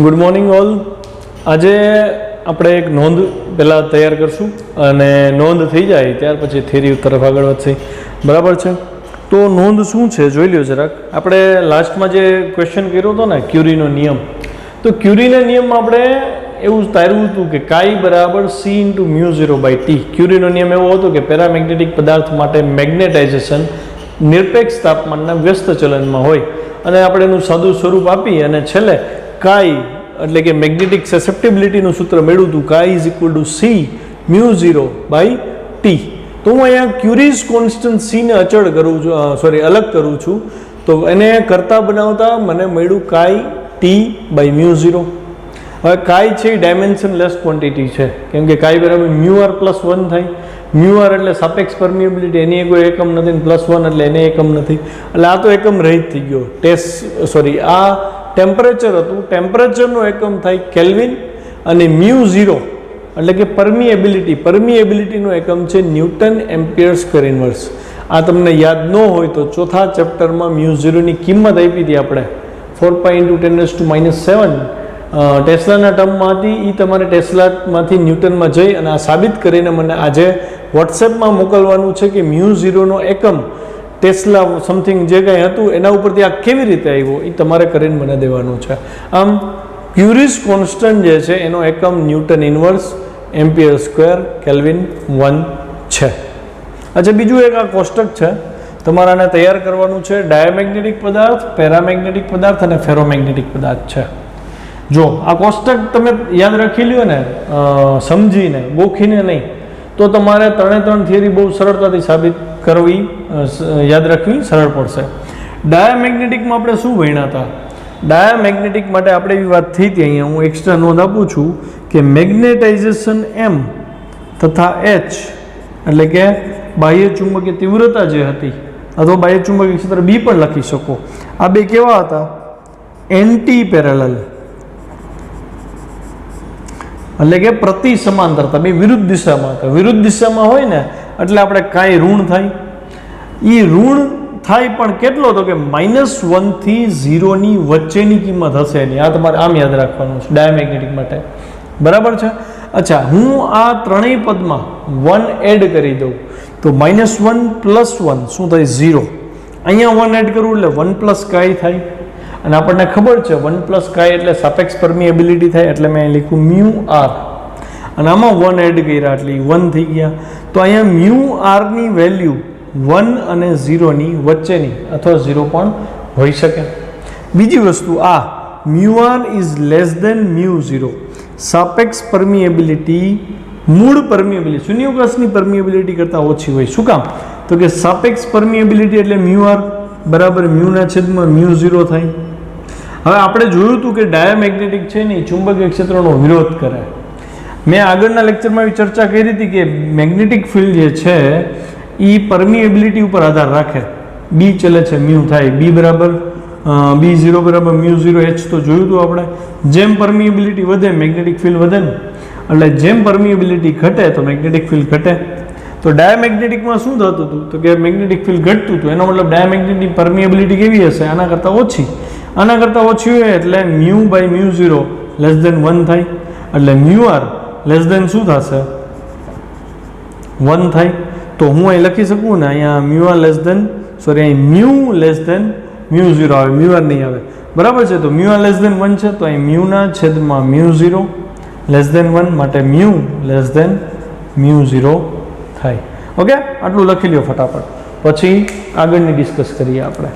Good morning all. આજે આપણે એક નોંધ પહેલાં તૈયાર કરશું અને નોંધ થઈ જાય ત્યાર પછી થિયરી તરફ આગળ વધશે. બરાબર છે? તો નોંધ શું છે જોઈ લ્યો જરાક. આપણે લાસ્ટમાં જે ક્વેશ્ચન કર્યો હતો ને ક્યુરીનો નિયમ, તો ક્યુરીના નિયમમાં આપણે એવું તાર્યું હતું કે કાઈ બરાબર સી ઇન્ટુ મ્યુ 0/T. ક્યુરીનો નિયમ એવો હતો કે પેરામેગ્નેટિક પદાર્થ માટે મેગ્નેટાઇઝેશન નિરપેક્ષ તાપમાનના વ્યસ્ત ચલનમાં હોય અને આપણે એનું સાદું સ્વરૂપ આપી અને છેલ્લે કાઈ એટલે કે મેગ્નેટિક સસેપ્ટિબિલિટીનું સૂત્ર મેળવ્યું હતું, કાઈ is equal to C mu 0/T. તો હું અહીંયા ક્યુરીઝ કોન્સ્ટન્ટ સીને અચળ કરું છું, અલગ કરું છું. તો એને કરતા બનાવતા મને મળ્યું કાઈ T/μ0. હવે કાઈ છે એ ડાયમેન્શનલેસ ક્વોન્ટિટી છે, કેમ કે કાઈ બરાબર μr + 1 થાય. μr એટલે સાપેક્ષ પરમિએબિલિટી, એની કોઈ એકમ નથી, +1 એટલે એને એકમ નથી, એટલે આ તો એકમ રહિત થઈ ગયો. આ ટેમ્પરેચર હતું, ટેમ્પરેચરનો એકમ થાય કેલ્વિન, અને μ0 એટલે કે પરમિએબિલિટીનો એકમ છે ન્યૂટન એમ્પિયર સ્ક્વેર ઇન્વર્સ. આ તમને યાદ ન હોય તો ચોથા ચેપ્ટરમાં μ0ની કિંમત આપી હતી આપણે 4 × 10⁻⁷ ટેસ્લાના ટર્મમાં હતી. એ તમારે ટેસ્લામાંથી ન્યૂટનમાં જઈ અને આ સાબિત કરીને મને આજે વોટ્સએપમાં મોકલવાનું છે કે μ0નો એકમ ટેસ્લા સમથિંગ જે કંઈ હતું એના ઉપરથી આ કેવી રીતે આવ્યો એ તમારે કરીને મને દેવાનું છે. આમ ક્યુરીઝ કોન્સ્ટન્ટ જે છે એનો એકમ newton inverse ampere square kelvin 1 છે. અચ્છા, બીજું એક આ કોષ્ટક છે, તમારે આને તૈયાર કરવાનું છે. ડાયામેગ્નેટિક પદાર્થ, પેરામેગ્નેટિક પદાર્થ અને ફેરોમેગ્નેટિક પદાર્થ છે. જો આ કોષ્ટક તમે યાદ રાખી લ્યો ને, સમજીને ગોખીને નહીં, તો તમારે ત્રણ થિયરી બહુ સરળતાથી સાબિત કરવી, યાદ રાખવી સરળ પડશે. ડાયામેગ્નેટિકમાં આપણે શું ભણ્યા હતા? ડાયામેગ્નેટિક માટે આપણે એવી વાત થઈ હતી, અહીંયા હું એક્સ્ટ્રા નોંધ આપું છું કે મેગ્નેટાઇઝેશન M તથા H એટલે કે બાહ્ય ચુંબકીય તીવ્રતા જે હતી, અથવા બાહ્ય ચુંબકીય ક્ષેત્ર B પણ લખી શકો, આ બે કેવા હતા? એન્ટી પેરેલલ એટલે કે પ્રતિ સમાંતર હતા, બે વિરુદ્ધ દિશામાં હતા. વિરુદ્ધ દિશામાં હોય ને એટલે આપણે કાંઈ ઋણ થાય, એ ઋણ થાય પણ કેટલો? તો કે -1 થી 0 ની વચ્ચેની કિંમત હશે એની. આ તમારે આમ યાદ રાખવાનું છે ડાયામેગ્નેટિક માટે. બરાબર છે? અચ્છા, હું આ ત્રણેય પદમાં 1 એડ કરી દઉં તો -1 + 1 શું થાય? 0. અહીંયા 1 એડ કરું એટલે 1 + કાઈ થાય, અને આપણને ખબર છે 1 + કાઈ એટલે સાપેક્ષ પરમિએબિલિટી થાય, એટલે મેં અહીં લખ્યું μr, અને આમાં 1 એડ કર્યા એટલે 1 થઈ ગયા. તો અહીંયા μr ની વેલ્યુ 1 અને 0 ની વચ્ચેની અથવા 0 પણ હોઈ શકે. બીજી વસ્તુ, આ μr ઇઝ લેસ દેન μ0. સાપેક્ષ પરમિએબિલિટી મૂળ પરમિએબિલિટી શૂન્યાવકાશની પરમિએબિલિટી કરતાં ઓછી હોય. શું કામ? તો કે સાપેક્ષ પરમિએબિલિટી એટલે μr બરાબર μ/μ0 થાય. હવે આપણે જોયું હતું કે ડાયામેગ્નેટિક છે ને ચુંબકીય ક્ષેત્રનો વિરોધ કરે. મેં આગળના લેક્ચરમાં એવી ચર્ચા કરી હતી કે મેગ્નેટિક ફિલ્ડ જે છે એ પરમિએબિલિટી ઉપર આધાર રાખે. B ચલે છે μ થાય, B0 બરાબર μ0H તો જોયું હતું આપણે. જેમ પરમિએબિલિટી વધે મેગ્નેટિક ફિલ્ડ વધે ને, એટલે જેમ પરમિએબિલિટી ઘટે તો મેગ્નેટિક ફિલ્ડ ઘટે. તો ડાયામેગ્નેટિકમાં શું થતું હતું? તો કે મેગ્નેટિક ફિલ્ડ ઘટતું હતું, એનો મતલબ ડાયામેગ્નેટિક પરમિએબિલિટી કેવી હશે? આના કરતાં ઓછી. આના કરતાં ઓછી હોય એટલે μ/μ0 લેસ દેન 1 થાય, એટલે μr લેસ દેન શું થશે? 1 થાય. તો હું અહીં લખી શકું ને, અહીંયા μr લેસ દેન અહીં μ લેસ દેન μ0 આવે, μr નહીં આવે. બરાબર છે? તો μr લેસ દેન 1 છે, તો અહીં μ/μ0 લેસ દેન 1 માટે μ લેસ દેન μ0 થાય. ઓકે, આટલું લખી લ્યો ફટાફટ, પછી આગળની ડિસ્કસ કરીએ આપણે.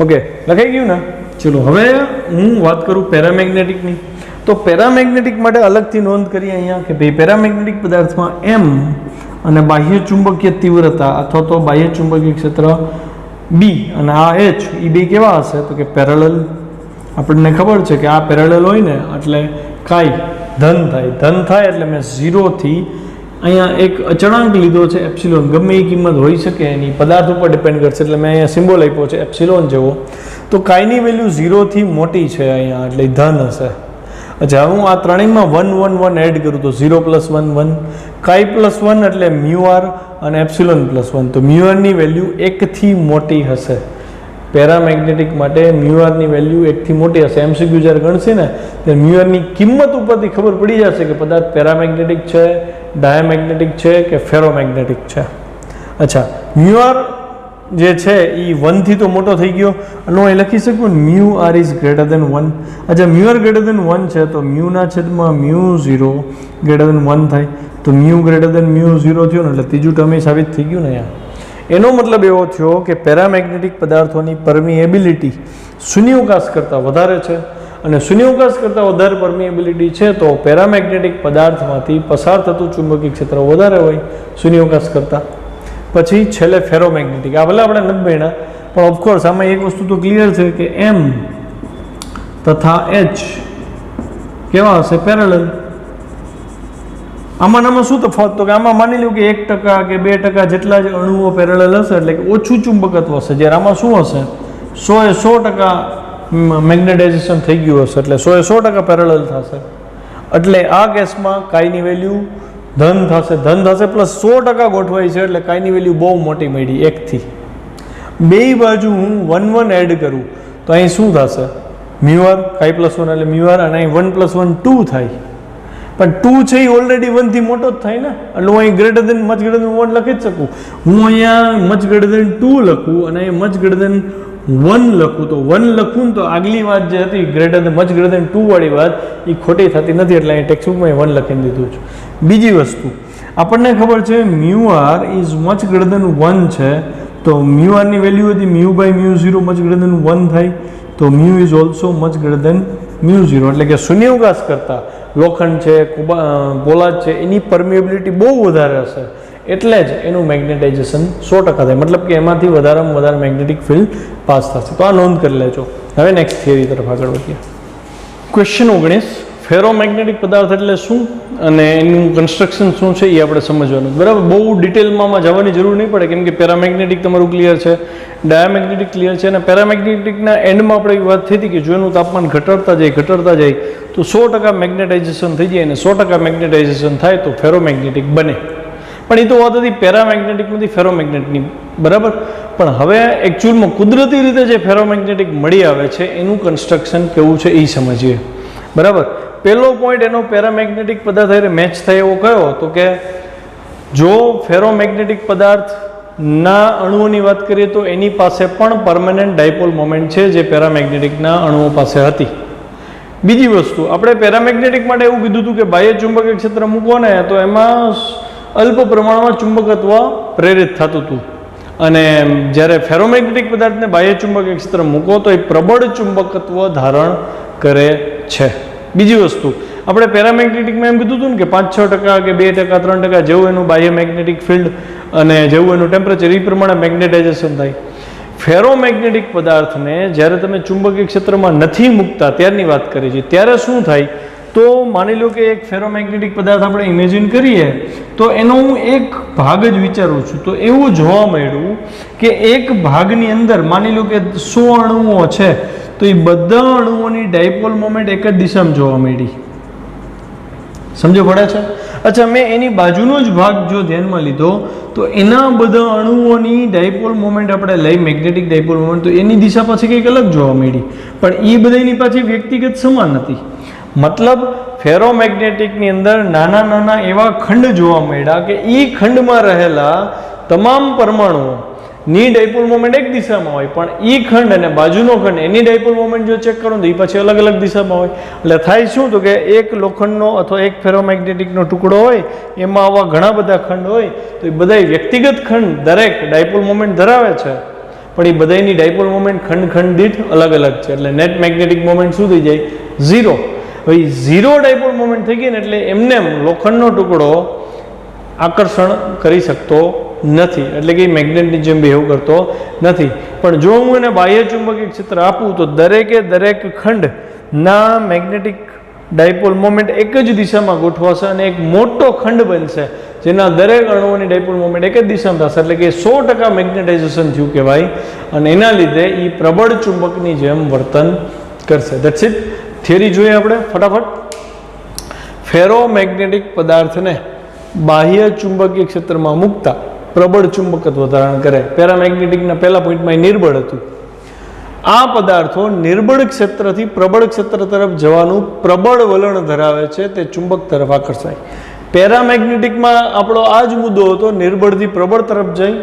ઓકે, લખાઈ ગયું ને? ચલો, હવે હું વાત કરું પેરામેગ્નેટિકની. તો પેરામેગ્નેટિક માટે અલગથી નોંધ કરીએ અહીંયા કે ભાઈ પેરામેગ્નેટિક પદાર્થમાં M અને બાહ્ય ચુંબકીય તીવ્રતા અથવા તો બાહ્ય ચુંબકીય ક્ષેત્ર B અને આ H એ બે કેવા હશે? તો કે પેરેલલ. આપણને ખબર છે કે આ પેરેલલ હોય ને એટલે કાઈ ધન થાય. ધન થાય એટલે મેં 0 થી અહીંયા એક અચળાંક લીધો છે એપ્સિલોન, ગમે એ કિંમત હોઈ શકે, એની પદાર્થ ઉપર ડિપેન્ડ કરશે, એટલે મેં અહીંયા સિમ્બોલ આપ્યો છે એપ્સિલોન જેવો. તો કાઈની વેલ્યુ 0 થી મોટી છે અહીંયા, એટલે ધન હશે. અચ્છા, હું આ ત્રણેયમાં 1 1 1 એડ કરું તો 0 + 1 1, કાઈ + 1 એટલે μr અને એપ્સિલોન +1, તો μr ની વેલ્યુ 1 થી મોટી હશે. પેરામેગ્નેટિક માટે μr ની વેલ્યુ 1 થી મોટી હશે. એમસીક્યુ જ્યારે ગણશે ને ત્યારે μr ની કિંમત ઉપરથી ખબર પડી જશે કે પદાર્થ પેરામેગ્નેટિક છે, ડાયામેગ્નેટિક છે કે ફેરોમેગ્નેટિક છે. અચ્છા, μr જે છે એ 1 થી તો મોટો થઈ ગયો અને હું અહીં લખી શકું μr ઇઝ ગ્રેટર દેન 1. અચ્છા, μr ગ્રેટર દેન 1 છે તો μના છેદમાં μ0 ગ્રેટર દેન 1 થાય, તો μ ગ્રેટર દેન μ0 થયો ને એટલે ત્રીજું ટર્મ સાબિત થઈ ગયું ને યાર. એનો મતલબ એવો થયો કે પેરામેગ્નેટિક પદાર્થોની પરમિએબિલિટી શૂન્યાવકાશ કરતાં વધારે છે, અને શૂન્યાવકાશ કરતાં વધારે પરમિએબિલિટી છે તો પેરામેગ્નેટિક પદાર્થમાંથી પસાર થતું ચુંબકીય ક્ષેત્ર વધારે હોય શૂન્યાવકાશ કરતાં. પછી છેલ્લે ફેરોમેગ્નેટિક, આ ભલે આપણે નથી ભણ્યા પણ ઓફકોર્સ આમાં એક વસ્તુ તો ક્લિયર છે કે એમ તથા એચ કેવા હશે? પેરેલલ. આમાં શું તફાવત? તો કે આમાં માની લો કે 1% કે 2% જેટલા જ અણુઓ પેરેલલ હશે એટલે કે ઓછું ચુંબકત્વ હશે, જ્યારે આમાં શું હશે? 100% મેગ્નેટાઇઝેશન થઈ ગયું હશે એટલે 100% પેરેલલ થશે. એટલે આ કેસમાં કાઈની વેલ્યુ ધન થશે પ્લસ 100% ગોઠવાય છે એટલે કાઈની વેલ્યુ બહુ મોટી મળી 1 થી. બે બાજુ હું 1 1 એડ કરું તો અહીં શું થશે? μr, કાઈ + 1 એટલે μr, અને અહીં 1 + 1 2 થાય. પણ 2 છે એ ઓલરેડી 1 થી મોટો જ થાય ને, એટલે હું અહીં ગ્રેટર દેન મચ ગ્રેટર દેન 1 લખી જ શકું. હું અહીંયા મચ ગ્રેટર દેન 2 લખું અને અહીંયા મચ ગ્રેટર દેન 1 લખું તો 1 લખું ને તો આગલી વાત જે હતી ગ્રેટર દેન મચ ગ્રેટર દેન 2 વાળી વાત એ ખોટી થતી નથી, એટલે અહીં ટેક્સ્ટબુકમાં 1 લખીને દીધું છે. બીજી વસ્તુ આપણને ખબર છે μr ઇઝ મચ ગ્રેટર દેન 1 છે, તો μr ની વેલ્યુ હતી μ/μ0 મચ ગ્રેટર દેન 1 થાય, તો μ is also much greater than μ0, એટલે કે શૂન્યાવકાશ કરતાં લોખંડ છે, પોલાદ છે એની પરમિએબિલિટી બહુ વધારે હશે એટલે જ એનું મેગ્નેટાઇઝેશન 100% થાય, મતલબ કે એમાંથી વધારેમાં વધારે મેગ્નેટિક ફિલ્ડ પાસ થશે. તો આ નોંધ કરી લેજો. હવે નેક્સ્ટ થિયરી તરફ આગળ વધીએ. ક્વેશ્ચન 19, ફેરોમેગ્નેટિક પદાર્થ એટલે શું અને એનું કન્સ્ટ્રક્શન શું છે એ આપણે સમજવાનું. બરાબર, બહુ ડિટેલમાં જવાની જરૂર નહીં પડે કેમ કે પેરામેગ્નેટિક તમારું ક્લિયર છે, ડાયામેગ્નેટિક ક્લિયર છે, અને પેરામેગ્નેટિકના એન્ડમાં આપણે વાત થઈ હતી કે જો એનું તાપમાન ઘટાડતા જાય તો 100% મેગ્નેટાઇઝેશન થઈ જાય, અને 100% મેગ્નેટાઇઝેશન થાય તો ફેરોમેગ્નેટિક બને. પણ એ તો વાત હતી પેરામેગ્નેટિકમાંથી ફેરોમેગ્નેટિકની, બરાબર. પણ હવે એકચ્યુઅલમાં કુદરતી રીતે જે ફેરોમેગ્નેટિક મળી આવે છે એનું કન્સ્ટ્રક્શન કેવું છે એ સમજીએ. બરાબર, પહેલો પોઈન્ટ એનો પેરામેગ્નેટિક પદાર્થ સાથે મેચ થાય એવો કયો? તો કે જો ફેરોમેગ્નેટિક પદાર્થના અણુઓની વાત કરીએ તો એની પાસે પણ પરમેનન્ટ ડાયપોલ મોમેન્ટ છે જે પેરામેગ્નેટિકના અણુઓ પાસે હતી. બીજી વસ્તુ, આપણે પેરામેગ્નેટિક માટે એવું કીધું હતું કે બાહ્ય ચુંબકીય ક્ષેત્ર મૂકો ને તો એમાં અલ્પ પ્રમાણમાં ચુંબકત્વ પ્રેરિત થતું હતું, અને જ્યારે ફેરોમેગ્નેટિક પદાર્થને બાહ્ય ચુંબકીય ક્ષેત્ર મૂકો તો એ પ્રબળ ચુંબકત્વ ધારણ કરે છે. બીજી વસ્તુ, આપણે પેરામેગ્નેટિકમાં એમ કીધું હતું ને કે 5-6% કે 2% 3% જેવું એનું બાહ્ય મેગ્નેટિક ફિલ્ડ અને જેવું એનું ટેમ્પરેચર એ પ્રમાણે મેગ્નેટાઇઝેશન થાય. ફેરોમેગ્નેટિક પદાર્થને જ્યારે તમે ચુંબકીય ક્ષેત્રમાં નથી મૂકતા ત્યારની વાત કરી છે, ત્યારે શું થાય? તો માની લો કે એક ફેરોમેગ્નેટિક પદાર્થ આપણે ઇમેજિન કરીએ તો એનો હું એક ભાગ જ વિચારું છું, તો એવું જોવા મળ્યું કે એક ભાગની અંદર માની લો કે 100 અણુઓ છે તો એ બધા અણુઓની ડાયપોલ મોમેન્ટ એક જ દિશામાં જોવા મળી. સમજો પડે છે? અચ્છા, મેં એની બાજુનો જ ભાગ જો ધ્યાનમાં લીધો તો એના બધા અણુઓની ડાયપોલ મોમેન્ટ આપણે લઈ મેગ્નેટિક ડાયપોલ મોમેન્ટ, તો એની દિશા પાછી કંઈક અલગ જોવા મળી, પણ એ બધાની પાછી વ્યક્તિગત સમાન હતી. મતલબ ફેરોમેગ્નેટિકની અંદર નાના નાના એવા ખંડ જોવા મળ્યા કે એ ખંડમાં રહેલા તમામ પરમાણુઓ ની ડાયપોલ મોમેન્ટ એક દિશામાં હોય, પણ એ ખંડ અને બાજુનો ખંડ એની ડાયપોલ મોમેન્ટ જો ચેક કરો તો એ પછી અલગ અલગ દિશામાં હોય. એટલે થાય શું? તો કે એક લોખંડનો અથવા એક ફેરોમેગ્નેટિકનો ટુકડો હોય એમાં આવા ઘણા બધા ખંડ હોય, તો એ બધા વ્યક્તિગત ખંડ દરેક ડાયપોલ મોમેન્ટ ધરાવે છે, પણ એ બધાની ડાયપોલ મોમેન્ટ ખંડ દીઠ અલગ અલગ છે. એટલે નેટ મેગ્નેટિક મોમેન્ટ શું થઈ જાય? 0. હવે 0 ડાયપોલ મોમેન્ટ થઈ ગઈ ને એટલે એમને લોખંડનો ટુકડો આકર્ષણ કરી શકતો નથી, એટલે કે મેગ્નેટની જેમ બિહેવ કરતો નથી. પણ જો હું એને બાહ્ય ચુંબકીય ક્ષેત્ર આપું તો દરેકે દરેક ખંડના મેગ્નેટિક ડાયપોલ મોમેન્ટ એક જ દિશામાં ગોઠવાશે અને એક મોટો ખંડ બનશે જેના દરેક અણુઓની ડાયપોલ મોમેન્ટ એક જ દિશામાં થશે, એટલે કે 100% મેગ્નેટાઇઝેશન થયું કહેવાય, અને એના લીધે એ પ્રબળ ચુંબકની જેમ વર્તન કરશે. That's it. થિયરી જોઈએ આપણે ફટાફટ. ફેરોમેગ્નેટિક પદાર્થને બાહ્ય ચુંબકીય ક્ષેત્રમાં મૂકતા પ્રબળ ચુંબકત્વ ધારણ કરે. પેરામેગ્નેટિકના પહેલા પોઈન્ટમાં નિર્બળ હતું. આ પદાર્થો નિર્બળ ક્ષેત્રથી પ્રબળ ક્ષેત્ર તરફ જવાનું પ્રબળ વલણ ધરાવે છે, તે ચુંબક તરફ આકર્ષાય. પેરામેગ્નેટિકમાં આપણો આ જ મુદ્દો હતો, નિર્બળથી પ્રબળ તરફ જાય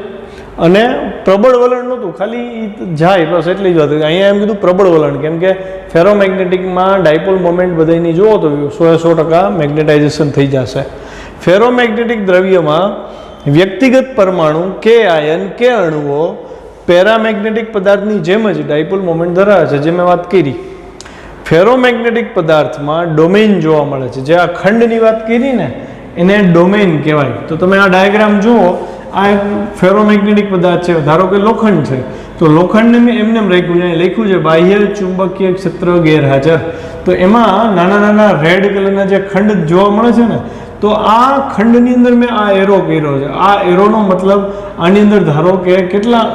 અને પ્રબળ વલણ નહોતું, ખાલી જાય બસ એટલી જ વાત. અહીંયા એમ કીધું પ્રબળ વલણ, કેમ કે ફેરોમેગ્નેટિકમાં ડાયપોલ મોમેન્ટ બધાની જુઓ તો 100% મેગ્નેટાઇઝેશન થઈ જશે. ફેરોમેગ્નેટિક દ્રવ્યમાં વ્યક્તિગત પરમાણુ કે આયન કે અણુઓ પેરામેગ્નેટિક પદાર્થની જેમ જ ડાયપોલ મોમેન્ટ ધરાવે છે, જે મેં વાત કરી. ફેરોમેગ્નેટિક પદાર્થમાં ડોમેઇન જોવા મળે છે. જે આ ખંડની વાત કરી ને એને ડોમેઇન કહેવાય. તો તમે આ ડાયાગ્રામ જુઓ, આ એક ફેરોમેગ્નેટિક પદાર્થ છે, ધારો કે લોખંડ છે, તો લોખંડને મેં એમને લખ્યું છે, લખ્યું છે બાહ્ય ચુંબકીય ક્ષેત્ર ગેરહાજર. તો એમાં નાના નાના રેડ કલરના જે ખંડ જોવા મળે છે ને, તો આ ખંડની અંદર મેં આ એરો કર્યો છે. આ એરોનો મતલબ આની અંદર ધારો કે કેટલા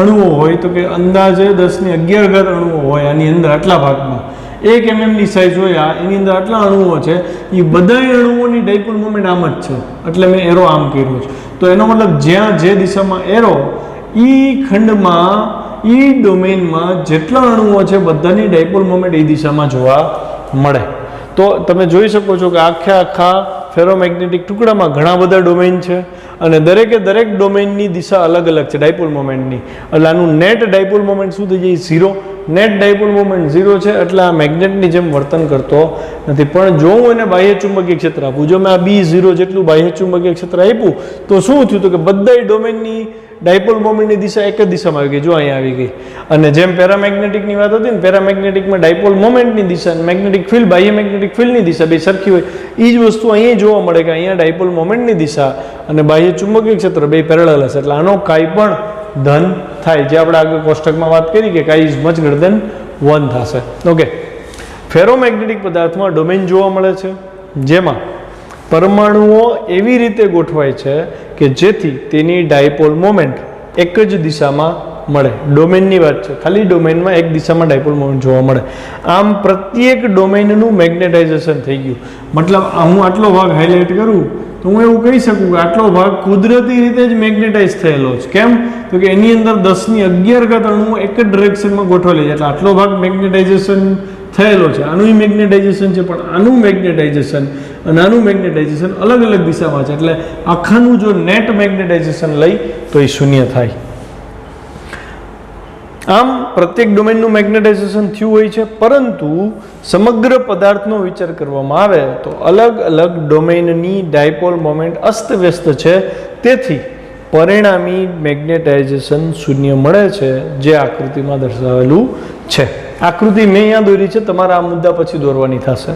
અણુઓ હોય, તો કે અંદાજે 10⁻11 અણુઓ હોય આની અંદર, આટલા ભાગમાં 1 mm ની સાઇઝ હોય, એની અંદર આટલા અણુઓ છે. એ બધા અણુઓની ડાયપોલ મોમેન્ટ આમ જ છે, એટલે મેં એરો આમ કર્યો છે. તો એનો મતલબ જ્યાં જે દિશામાં એરો, એ ખંડમાં એ ડોમેઇનમાં જેટલા અણુઓ છે બધાની ડાયપોલ મોમેન્ટ એ દિશામાં જોવા મળે. તો તમે જોઈ શકો છો કે આખા ફેરોમેગ્નેટિક ટુકડામાં ઘણા બધા ડોમેઇન છે અને દરેકે દરેક ડોમેઇનની દિશા અલગ અલગ છે ડાયપોલ મોમેન્ટની. એટલે આનું નેટ ડાયપોલ મોમેન્ટ શું થઈ જાય? 0. નેટ ડાયપોલ મોમેન્ટ 0 છે, એટલે આ મેગ્નેટની જેમ વર્તન કરતો નથી. પણ જો હું એને બાહ્ય ચુંબકીય ક્ષેત્ર આપું, જો મેં આ B0 જેટલું બાહ્ય ચુંબકીય ક્ષેત્ર આપ્યું, તો શું થયું? તો કે બધા ડોમેઇનની ડાયપોલ મોમેન્ટની દિશા એક જ દિશામાં આવી ગઈ. જો અહીંયા આવી ગઈ. અને જેમ પેરામેગ્નેટિકની વાત હતી ને, પેરામેગ્નેટિકમાં ડાયપોલ મોમેન્ટની દિશા અને મેગ્નેટિક ફિલ્ડ, બાહ્ય મેગ્નેટિક ફિલ્ડની દિશા બે સરખી હોય. એ જ વસ્તુ અહીંયા જોવા મળે કે અહીંયા ડાયપોલ મોમેન્ટની દિશા અને બાહ્ય ચુંબકીય ક્ષેત્ર બે પેરેલલ હશે. એટલે આનો કાંઈ પણ ધન થાય, જે આપણે આગળ કોષ્ટકમાં વાત કરી કે કાંઈ ઇઝ મચ ગ્રેટર દેન 1 થશે. ઓકે, ફેરોમેગ્નેટિક પદાર્થમાં ડોમેઇન જોવા મળે છે, જેમાં પરમાણુઓ એવી રીતે ગોઠવાય છે કે જેથી તેની ડાયપોલ મોમેન્ટ એક જ દિશામાં મળે. ડોમેઇનની વાત છે, ખાલી ડોમેઇનમાં એક દિશામાં ડાયપોલ મોમેન્ટ જોવા મળે. આમ પ્રત્યેક ડોમેઇનનું મેગ્નેટાઇઝેશન થઈ ગયું. મતલબ હું આટલો ભાગ હાઇલાઇટ કરું તો હું એવું કહી શકું કે આટલો ભાગ કુદરતી રીતે જ મેગ્નેટાઇઝ થયેલો છે. કેમ? તો કે એની અંદર 10⁻11 અણુઓ એક જ ડિરેક્શનમાં ગોઠવેલી છે, એટલે આટલો ભાગ મેગ્નેટાઇઝેશન થયેલો છે. આનું મેગ્નેટાઇઝેશન છે, પણ આનું મેગ્નેટાઇઝેશન અને આનું મેગ્નેટાઇઝેશન અલગ અલગ દિશામાં છે. એટલે આખાનું જો નેટ મેગ્નેટાઇઝેશન લઈ તો એ 0 થાય. આમ પ્રત્યેક ડોમેનનું મેગ્નેટાઇઝેશન થયું હોય છે, પરંતુ સમગ્ર પદાર્થનો વિચાર કરવામાં આવે તો અલગ અલગ ડોમેનની ડાયપોલ મોમેન્ટ અસ્તવ્યસ્ત છે. તેથી પરિણામી મેગ્નેટાઇઝેશન 0 મળે છે, જે આકૃતિમાં દર્શાવેલું છે. આકૃતિ મેં અહીંયા દોરી છે, તમારા આ મુદ્દા પછી દોરવાની થશે.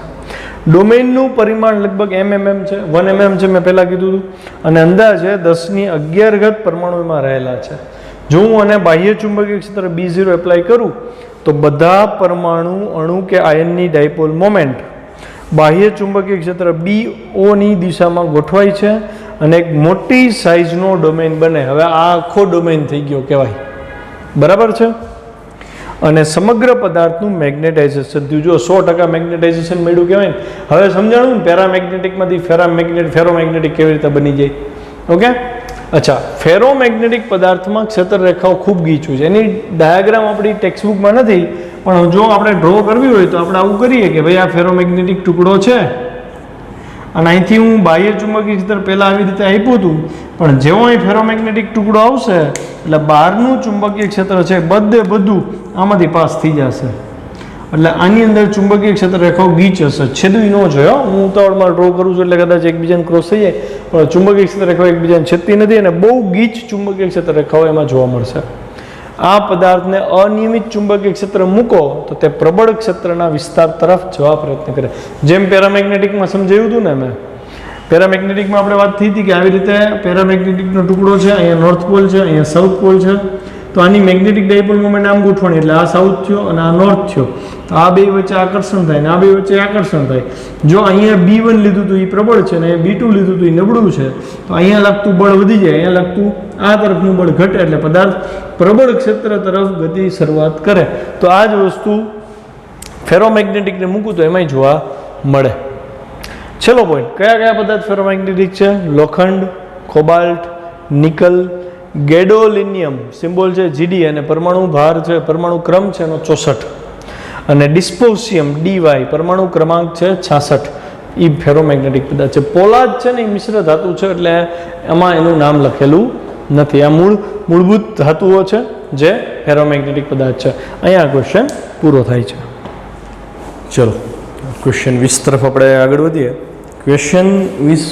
ડોમેઇનનું પરિમાણ લગભગ mm છે, 1 mm છે, મેં પહેલાં કીધું હતું. અને અંદાજે 10⁻11 પરમાણુ એમાં રહેલા છે. જો હું આને બાહ્ય ચુંબકીય ક્ષેત્ર B0 એપ્લાય કરું તો બધા પરમાણુ, અણુ કે આયનની ડાયપોલ મોમેન્ટ બાહ્ય ચુંબકીય ક્ષેત્ર BOની દિશામાં ગોઠવાય છે અને એક મોટી સાઇઝનો ડોમેઇન બને. હવે આ આખો ડોમેઇન થઈ ગયો કહેવાય, બરાબર છે. અને સમગ્ર પદાર્થનું મેગ્નેટાઇઝેશન થયું. જો 100% મેગ્નેટાઇઝેશન મળ્યું કહેવાય ને. હવે સમજાણું ને પેરામેગ્નેટિકમાંથી ફેરોમેગ્નેટિક કેવી રીતે બની જાય. ઓકે, અચ્છા, ફેરોમેગ્નેટિક પદાર્થમાં ક્ષેત્ર રેખાઓ ખૂબ ગીચું છે. એની ડાયાગ્રામ આપણી ટેક્સ્ટબુકમાં નથી, પણ જો આપણે ડ્રો કરવી હોય તો આપણે આવું કરીએ કે ભાઈ આ ફેરોમેગ્નેટિક ટુકડો છે અને અહીંથી હું બાહ્ય ચુંબકીય ક્ષેત્ર પહેલાં આવી રીતે આપ્યું હતું, પણ જેવો અહીં ફેરોમેગ્નેટિક ટુકડો આવશે એટલે બહારનું ચુંબકીય ક્ષેત્ર છે બધું આમાંથી પાસ થઈ જશે. એટલે આની અંદર ચુંબકીય ક્ષેત્ર રેખાઓ ગીચ હશે, છેદવી ન જોઈએ. હું ઉતાવળમાં ડ્રો કરું છું એટલે કદાચ એકબીજાને ક્રોસ થઈ જાય, પણ ચુંબકીય ક્ષેત્ર રેખાઓ એકબીજાને છેદતી નથી અને બહુ ગીચ ચુંબકીય ક્ષેત્ર રેખાઓ એમાં જોવા મળશે. આ પદાર્થને અનિયમિત ચુંબકીય ક્ષેત્ર મૂકો તો તે પ્રબળ ક્ષેત્રના વિસ્તાર તરફ જવા પ્રયત્ન કરે. જેમ પેરામેગ્નેટિકમાં સમજાવ્યું હતું ને, મેં પેરામેગ્નેટિકમાં આપણે વાત થઈ હતી કે આવી રીતે પેરામેગ્નેટિકનો ટુકડો છે, અહીંયા નોર્થ પોલ છે, અહીંયા સાઉથ પોલ છે. તો આની મેગ્નેટિક ડાયપોલ મોમેન્ટ આમ ગોઠવણી, એટલે આ સાઉથ થયો અને આ નોર્થ થયો. તો આ બે વચ્ચે આકર્ષણ થાય ને આ બે વચ્ચે આકર્ષણ થાય. જો અહીંયા B1 લીધું હતું એ પ્રબળ છે ને B2 લીધું હતું એ નબળું છે, તો અહીંયા લાગતું બળ વધી જાય, અહીંયા લાગતું આ તરફનું બળ ઘટે, એટલે પદાર્થ પ્રબળ ક્ષેત્ર તરફ ગતિ શરૂઆત કરે. તો આ જ વસ્તુ ફેરોમેગ્નેટિકને મૂકું તો એમાંય જોવા મળે. છેલ્લો પોઈન્ટ, કયા કયા પદાર્થ ફેરોમેગ્નેટિક છે? લોખંડ, કોબાલ્ટ, નિકલ, ગેડોલિનિયમ, સિમ્બોલ છે જીડી, અને પરમાણુ ભાર છે, પરમાણુ ક્રમ છે એનો 64, અને ડિસ્પોસિયમ ડીવાય, પરમાણુ ક્રમાંક છે 66. એ ફેરોમેગ્નેટિક પદાર્થ છે. પોલાદ છે ને એ મિશ્ર ધાતુ છે, એટલે એમાં એનું નામ લખેલું નથી. આ મૂળભૂત ધાતુઓ છે જે ફેરોમેગ્નેટિક પદાર્થ છે. અહીંયા ક્વેશ્ચન પૂરો થાય છે. ચલો ક્વેશ્ચન 20 તરફ આપણે આગળ વધીએ. ક્વેશ્ચન 20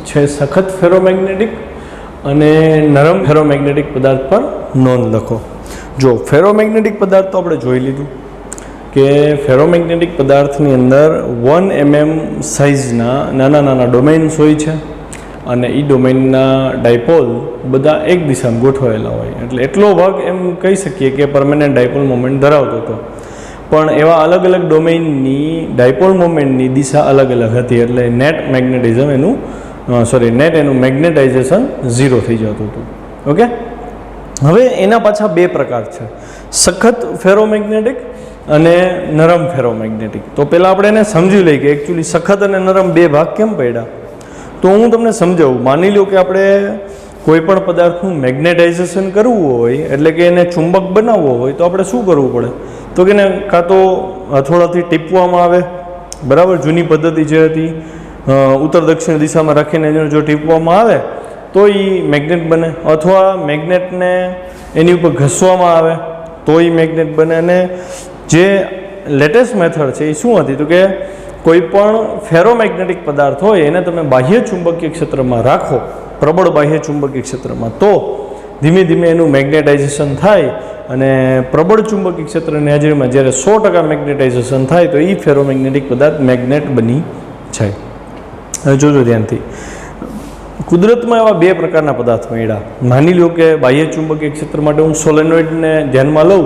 છે સખત ફેરોમેગ્નેટિક અને નરમ ફેરોમેગ્નેટિક પદાર્થ પર નોંધ લખો. જો ફેરોમેગ્નેટિક પદાર્થ તો આપણે જોઈ લીધું કે ફેરોમેગ્નેટિક પદાર્થની અંદર 1 mm સાઇઝના નાના નાના ડોમેન્સ હોય છે, અને એ ડોમેનના ડાયપોલ બધા એક દિશામાં ગોઠવાયેલા હોય, એટલે એટલો ભાગ એમ કહી શકીએ કે પરમેનન્ટ ડાયપોલ મોમેન્ટ ધરાવતો હતો. પણ એવા અલગ અલગ ડોમેઇનની ડાયપોલ મોમેન્ટની દિશા અલગ અલગ હતી, એટલે નેટ એનું મેગ્નેટાઇઝેશન 0 થઈ જતું હતું. ઓકે, હવે એના પાછા બે પ્રકાર છે, સખત ફેરોમેગ્નેટિક અને નરમ ફેરોમેગ્નેટિક. તો પહેલાં આપણે એને સમજી લઈએ કે એકચ્યુઅલી સખત અને નરમ બે ભાગ કેમ પડ્યા. તો હું તમને સમજાવું. માની લો કે આપણે કોઈ પણ પદાર્થનું મેગ્નેટાઇઝેશન કરવું હોય, એટલે કે એને ચુંબક બનાવવો હોય, તો આપણે શું કરવું પડે? તો કે એને કાં તો હથોડાથી ટીપવામાં આવે, બરાબર, જૂની પદ્ધતિ જે હતી, ઉત્તર દક્ષિણ દિશામાં રાખીને જો ટીપવામાં આવે તો એ મેગ્નેટ બને, અથવા મેગ્નેટને એની ઉપર ઘસવામાં આવે તો એ મેગ્નેટ બને. અને જે લેટેસ્ટ મેથડ છે એ શું હતી? તો કે કોઈ પણ ફેરોમેગ્નેટિક પદાર્થ હોય એને તમે બાહ્ય ચુંબકીય ક્ષેત્રમાં રાખો, પ્રબળ બાહ્ય ચુંબકીય ક્ષેત્રમાં, તો ધીમે ધીમે એનું મેગ્નેટાઇઝેશન થાય, અને પ્રબળ ચુંબકીય ક્ષેત્રની હાજરીમાં જ્યારે 100% મેગ્નેટાઇઝેશન થાય તો એ ફેરોમેગ્નેટિક પદાર્થ મેગ્નેટ બની જાય. હવે જોજો ધ્યાનથી, કુદરતમાં એવા બે પ્રકારના પદાર્થ મળ્યા. માની લો કે બાહ્ય ચુંબકીય ક્ષેત્ર માટે હું સોલેનોઇડને ધ્યાનમાં લઉં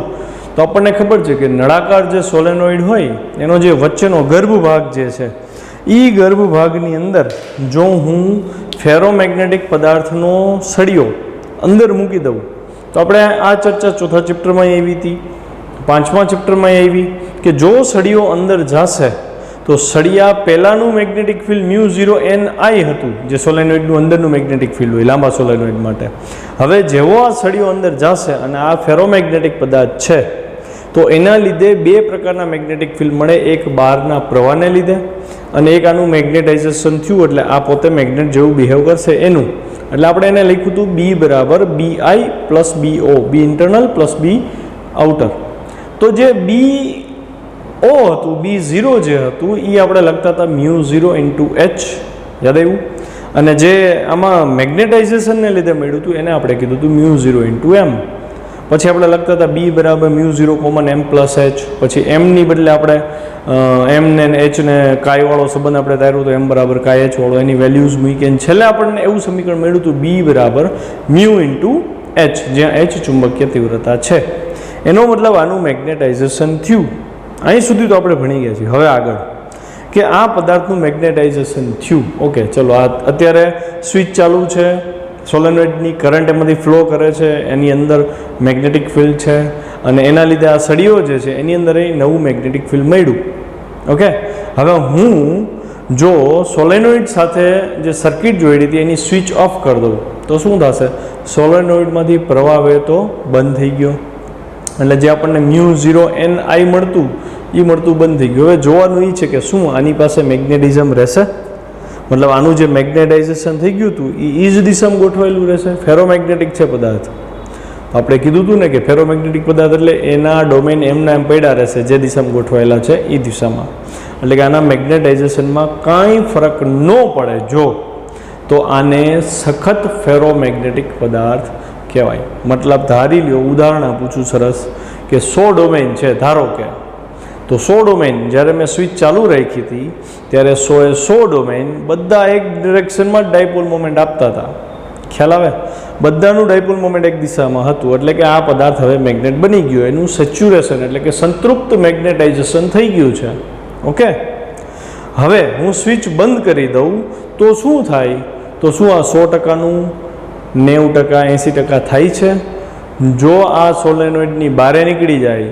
તો આપણને ખબર છે કે નળાકાર જે સોલેનોઇડ હોય એનો જે વચ્ચેનો ગર્ભ ભાગ જે છે, એ ગર્ભ ભાગની અંદર જો હું ફેરોમેગ્નેટિક પદાર્થનો સળિયો અંદર મૂકી દઉં, તો આપણે આ ચર્ચા ચોથા ચેપ્ટરમાં આવી હતી, પાંચમા ચેપ્ટરમાં આવી કે જો સળિયો અંદર જશે તો સળિયા પહેલાંનું મેગ્નેટિક ફિલ્ડ μ0 ni હતું, જે સોલેનોઇડનું અંદરનું મેગ્નેટિક ફિલ્ડ હોય લાંબા સોલેનોઇડ માટે. હવે જેવો આ સળિયો અંદર જશે અને આ ફેરોમેગ્નેટિક પદાર્થ છે, તો એના લીધે બે પ્રકારના મેગ્નેટિક ફિલ્ડ મળે, એક બહારના પ્રવાહને લીધે અને એક આનું મેગ્નેટાઇઝેશન થયું, એટલે આ પોતે મેગ્નેટ જેવું બિહેવ કરશે એનું. એટલે આપણે એને લખ્યું હતું B બરાબર BI plus BO, B internal plus B outer. તો જે BO હતું, B0 જે હતું, એ આપણે લખતા હતા μ0 × H, યાદ આવ્યું? અને જે આમાં મેગ્નેટાઇઝેશનને લીધે મળ્યું હતું એને આપણે કીધું હતું μ0 × M. પછી આપણે લખતા હતા B બરાબર μ0 કોમન M પ્લસ H. પછી એમની બદલે આપણે એમ ને એચ ને કાયવાળો સંબંધ આપણે ધાર્યો તો M બરાબર કાય H વાળો, એની વેલ્યુઝ મૂકીને છેલ્લે આપણને એવું સમીકરણ મળ્યું હતું B બરાબર μ × H, જ્યાં H ચુંબકીય તીવ્રતા છે. એનો મતલબ આનું મેગ્નેટાઇઝેશન થયું. અહીં સુધી તો આપણે ભણી ગયા છીએ. હવે આગળ કે આ પદાર્થનું મેગ્નેટાઇઝેશન થયું. ઓકે, ચલો આ અત્યારે સ્વિચ ચાલુ છે, સોલેનોઇડની કરંટ એમાંથી ફ્લો કરે છે, એની અંદર મેગ્નેટિક ફિલ્ડ છે, અને એના લીધે આ સળિયો જે છે એની અંદર એ નવું મેગ્નેટિક ફિલ્ડ મળ્યું. ઓકે, હવે હું જો સોલેનોઇડ સાથે જે સર્કિટ જોડી હતી એની સ્વિચ ઓફ કરી દઉં તો શું થશે? સોલેનોઇડમાંથી પ્રવાહ વહેતો બંધ થઈ ગયો, એટલે જે આપણને μ0 ni મળતું એ મળતું બંધ થઈ ગયું. હવે જોવાનું એ છે કે શું આની પાસે મેગ્નેટિઝમ રહેશે? મતલબ આનું જે મેગ્નેટાઇઝેશન થઈ ગયું હતું એ જ દિશામાં ગોઠવાયેલું રહેશે. ફેરોમેગ્નેટિક છે પદાર્થ, આપણે કીધું હતું ને કે ફેરોમેગ્નેટિક પદાર્થ એટલે એના ડોમેન એમના એમ પડ્યા રહેશે જે દિશામાં ગોઠવાયેલા છે એ દિશામાં. એટલે કે આના મેગ્નેટાઇઝેશનમાં કાંઈ ફરક ન પડે જો, તો આને સખત ફેરોમેગ્નેટિક પદાર્થ કહેવાય. મતલબ ધારી લ્યો, ઉદાહરણ આપું છું સરસ, કે 100 ડોમેન છે ધારો કે, તો 100 ડોમેન જ્યારે મેં સ્વિચ ચાલુ રાખી હતી ત્યારે 100 ડોમેન બધા એક ડિરેક્શનમાં જ ડાયપોલ મોમેન્ટ આપતા હતા. ખ્યાલ આવે? બધાનું ડાયપોલ મોમેન્ટ એક દિશામાં હતું, એટલે કે આ પદાર્થ હવે મેગ્નેટ બની ગયો, એનું સેચ્યુરેશન એટલે કે સંતૃપ્ત મેગ્નેટાઇઝેશન થઈ ગયું છે. ઓકે, હવે હું સ્વિચ બંધ કરી દઉં તો શું થાય? તો શું આ 100%નું 90%, 80% થાય છે? જો આ સોલેનોઇડની બહાર નીકળી જાય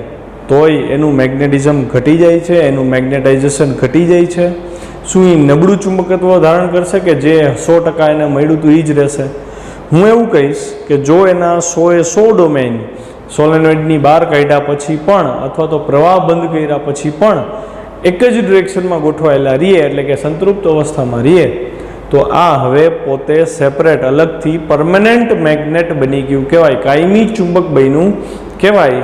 તોય એનું મેગ્નેટિઝમ ઘટી જાય છે, એનું મેગ્નેટાઇઝેશન ઘટી જાય છે. શું એ નબળું ચુંબકત્વ ધારણ કરશે કે જે 100% એને મળ્યું હતું એ જ રહેશે? હું એવું કહીશ કે જો એના 100 ડોમેઇન સોલેનોઇડની બહાર કાઢ્યા પછી પણ અથવા તો પ્રવાહ બંધ કર્યા પછી પણ એક જ ડિરેક્શનમાં ગોઠવાયેલા રહીએ, એટલે કે સંતૃપ્ત અવસ્થામાં રહીએ, તો આ હવે પોતે સેપરેટ અલગથી પરમેનન્ટ મેગ્નેટ બની ગયું કહેવાય, કાયમી ચુંબક બન્યું કહેવાય.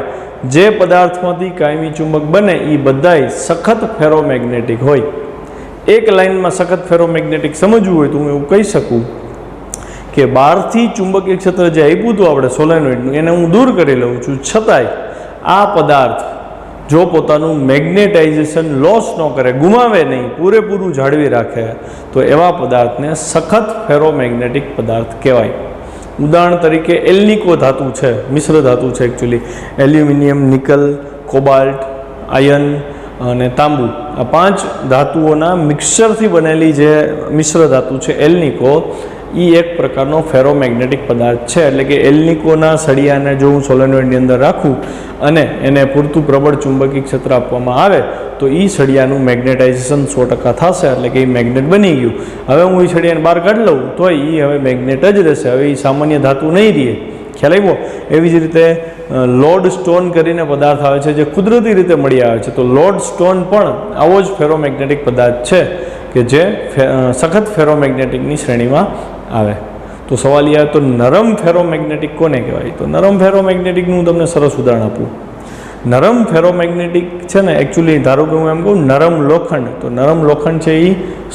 જે પદાર્થમાંથી કાયમી ચુંબક બને એ બધાય સખત ફેરોમેગ્નેટિક હોય. એક લાઇનમાં સખત ફેરોમેગ્નેટિક સમજવું હોય તો હું એવું કહી શકું કે બહારથી ચુંબકીય ક્ષેત્ર જે આપ્યું હતું આપણે સોલેનોઇડનું એને હું દૂર કરી લઉં છું, છતાંય આ પદાર્થ જો પોતાનું મેગ્નેટાઇઝેશન લોસ ન કરે, ગુમાવે નહીં, પૂરેપૂરું જાળવી રાખે, તો એવા પદાર્થને સખત ફેરોમેગ્નેટિક પદાર્થ કહેવાય. ઉદાહરણ તરીકે એલ્નિકો ધાતુ છે, મિશ્ર ધાતુ છે actually, aluminium, nickel, cobalt, iron અને તાંબુ, આ 5 ધાતુઓના મિક્સચરથી બનેલી જે મિશ્ર ધાતુ છે એલ્નિકો, એ એક પ્રકારનો ફેરોમેગ્નેટિક પદાર્થ છે. એટલે કે એલ્નિકોના સળિયાને જો હું સોલેનોઇડની અંદર રાખું અને એને પૂરતું પ્રબળ ચુંબકીય ક્ષેત્ર આપવામાં આવે તો એ સળિયાનું મેગ્નેટાઇઝેશન 100% થશે, એટલે કે એ મેગ્નેટ બની ગયું. હવે હું એ સળિયાને બહાર કાઢી લઉં તો એ હવે મેગ્નેટ જ રહેશે, હવે એ સામાન્ય ધાતુ નહીં રહે. ખ્યાલ આવ્યો? એવી જ રીતે લોડ સ્ટોન કરીને પદાર્થ આવે છે જે કુદરતી રીતે મળી આવે છે, તો લોડ સ્ટોન પણ આવો જ ફેરોમેગ્નેટિક પદાર્થ છે કે જે સખત ફેરોમેગ્નેટિકની શ્રેણીમાં આવે. તો સવાલ એ આવે તો નરમ ફેરોમેગ્નેટિક કોને કહેવાય? તો નરમ ફેરોમેગ્નેટિકનું હું તમને સરસ ઉદાહરણ આપું. નરમ ફેરોમેગ્નેટિક છે ને, એકચ્યુઅલી ધારો કે હું એમ કહું નરમ લોખંડ, તો નરમ લોખંડ છે એ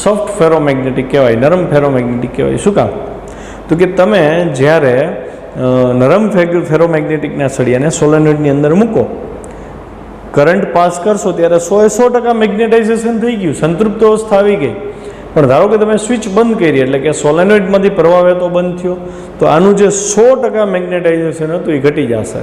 સોફ્ટ ફેરોમેગ્નેટિક કહેવાય, નરમ ફેરોમેગ્નેટિક કહેવાય. શું કામ? તો કે તમે જ્યારે નરમ ફેરોમેગ્નેટિકના સળિયાને સોલેનોઇડની અંદર મૂકો, કરંટ પાસ કરશો ત્યારે 100% મેગ્નેટાઇઝેશન થઈ ગયું, સંતૃપ્ત અવસ્થા આવી ગઈ. પણ ધારો કે તમે સ્વિચ બંધ કરી, એટલે કે સોલેનોઇડમાંથી પ્રવાહ વહેતો બંધ થયો, તો આનું જે 100% મેગ્નેટાઇઝેશન હતું એ ઘટી જશે.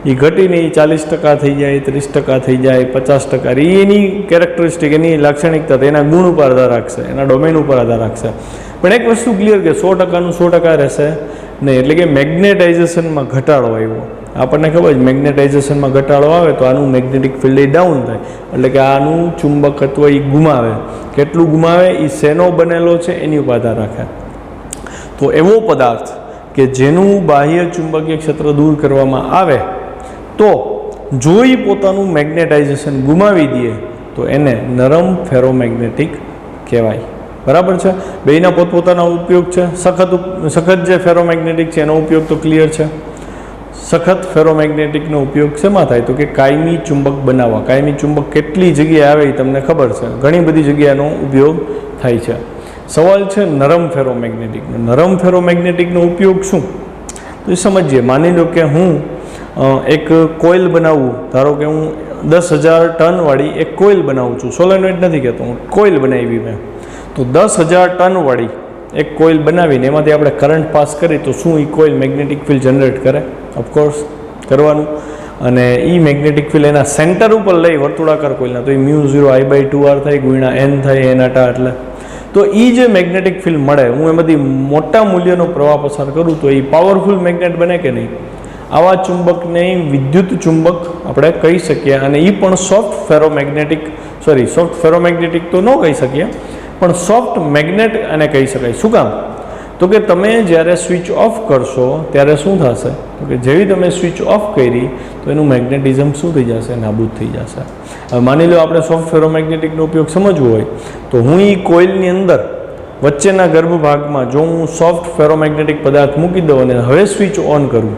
એ ઘટીને એ 40% થઈ જાય, 30% થઈ જાય, 50%. એની કેરેક્ટરિસ્ટિક, એની લાક્ષણિકતા, એના ગુણ ઉપર આધાર રાખશે, એના ડોમેન ઉપર આધાર રાખશે. પણ એક વસ્તુ ક્લિયર કે 100%નું 100% રહેશે નહીં, એટલે કે મેગ્નેટાઇઝેશનમાં ઘટાડો આવ્યો. આપણને ખબર છે મેગ્નેટાઇઝેશનમાં ઘટાડો આવે તો આનું મેગ્નેટિક ફિલ્ડ ડાઉન થાય, એટલે કે આનું ચુંબકત્વ એ ગુમાવે. કેટલું ગુમાવે એ શેનો બનેલો છે એની ઉપર આધાર રાખે. તો એવો પદાર્થ કે જેનું બાહ્ય ચુંબકીય ક્ષેત્ર દૂર કરવામાં આવે તો જો એ પોતાનું મેગ્નેટાઇઝેશન ગુમાવી દે તો એને નરમ ફેરોમેગ્નેટિક કહેવાય. બરાબર છે? બેયના પોતપોતાના ઉપયોગ છે. સખત જે ફેરોમેગ્નેટિક છે એનો ઉપયોગ તો ક્લિયર છે. સખત ફેરોમેગ્નેટિકનો ઉપયોગ શેમાં થાય? તો કે કાયમી ચુંબક બનાવવા. કાયમી ચુંબક કેટલી જગ્યાએ આવે એ તમને ખબર છે, ઘણી બધી જગ્યાનો ઉપયોગ થાય છે. સવાલ છે નરમ ફેરોમેગ્નેટિકનો. નરમ ફેરોમેગ્નેટિકનો ઉપયોગ શું? તો એ સમજીએ. માની લો કે હું એક કોઇલ બનાવું, ધારો કે હું 10,000 ટનવાળી એક કોઇલ બનાવું છું, સોલેનોઇડ નથી કહેતો, હું કોઇલ બનાવી મેં. તો 10,000 ટનવાળી એક કોઇલ બનાવીને એમાંથી આપણે કરંટ પાસ કરી તો શું એ કોઇલ મેગ્નેટિક ફિલ્ડ જનરેટ કરે? ઓફકોર્સ કરવાનું. અને એ મેગ્નેટિક ફિલ્ડ એના સેન્ટર ઉપર લઈ વર્તુળાકાર કોઇલના, તો એ μ0I/2r થાય, ગુણ્યા n થાય, n/, એટલે તો એ જે મેગ્નેટિક ફિલ્ડ મળે, હું એમાંથી મોટા મૂલ્યનો પ્રવાહ પસાર કરું તો એ પાવરફુલ મેગ્નેટ બને કે નહીં? આવા ચુંબકને વિદ્યુત ચુંબક આપણે કહી શકીએ. અને એ પણ સોફ્ટ ફેરોમેગ્નેટિક તો ન કહી શકીએ, પણ સોફ્ટ મેગ્નેટ એને કહી શકાય. શું કામ? તો કે તમે જ્યારે સ્વિચ ઓફ કરશો ત્યારે શું થશે? તો કે જેવી તમે સ્વિચ ઓફ કરી તો એનું મેગ્નેટિઝમ શું થઈ જશે? નાબૂદ થઈ જશે. હવે માની લો આપણે સોફ્ટ ફેરોમેગ્નેટિકનો ઉપયોગ સમજવો હોય તો હું એ કોઇલની અંદર વચ્ચેના ગર્ભ ભાગમાં જો હું સોફ્ટ ફેરોમેગ્નેટિક પદાર્થ મૂકી દઉં અને હવે સ્વિચ ઓન કરું